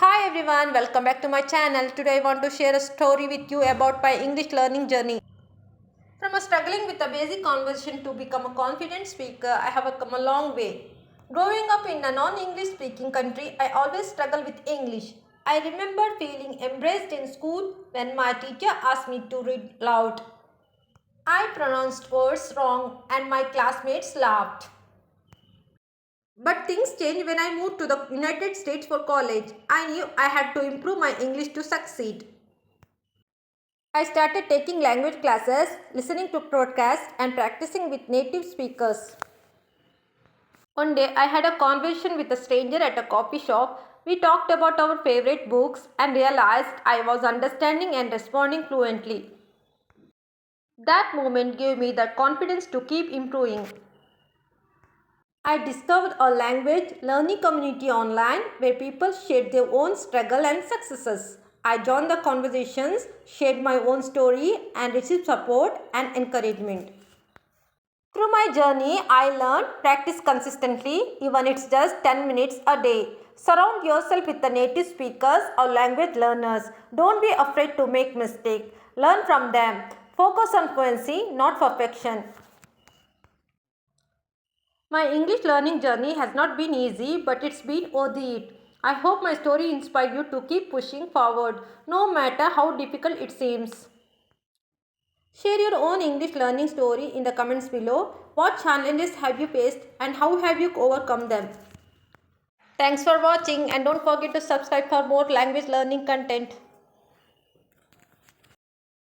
Hi everyone, welcome back to my channel. Today I want to share a story with you about my English learning journey. From a struggling with a basic conversation to become a confident speaker, I have come a long way. Growing up in a non-English speaking country, I always struggle with English. I remember feeling embraced in school when my teacher asked me to read loud. I pronounced words wrong and my classmates laughed. But things changed when I moved to the United States for college. I knew I had to improve my English to succeed. I started taking language classes, listening to podcasts, and practicing with native speakers. One day, I had a conversation with a stranger at a coffee shop. We talked about our favorite books and realized I was understanding and responding fluently. That moment gave me the confidence to keep improving. I discovered a language learning community online where people shared their own struggle and successes. I joined the conversations, shared my own story, and received support and encouragement. Through my journey, I learned practice consistently, even it's just 10 minutes a day. Surround yourself with the native speakers or language learners. Don't be afraid to make mistakes. Learn from them. Focus on fluency, not perfection. My English learning journey has not been easy, but it's been worth it. I hope my story inspired you to keep pushing forward, no matter how difficult it seems. Share your own English learning story in the comments below. What challenges have you faced and how have you overcome them? Thanks for watching and don't forget to subscribe for more language learning content.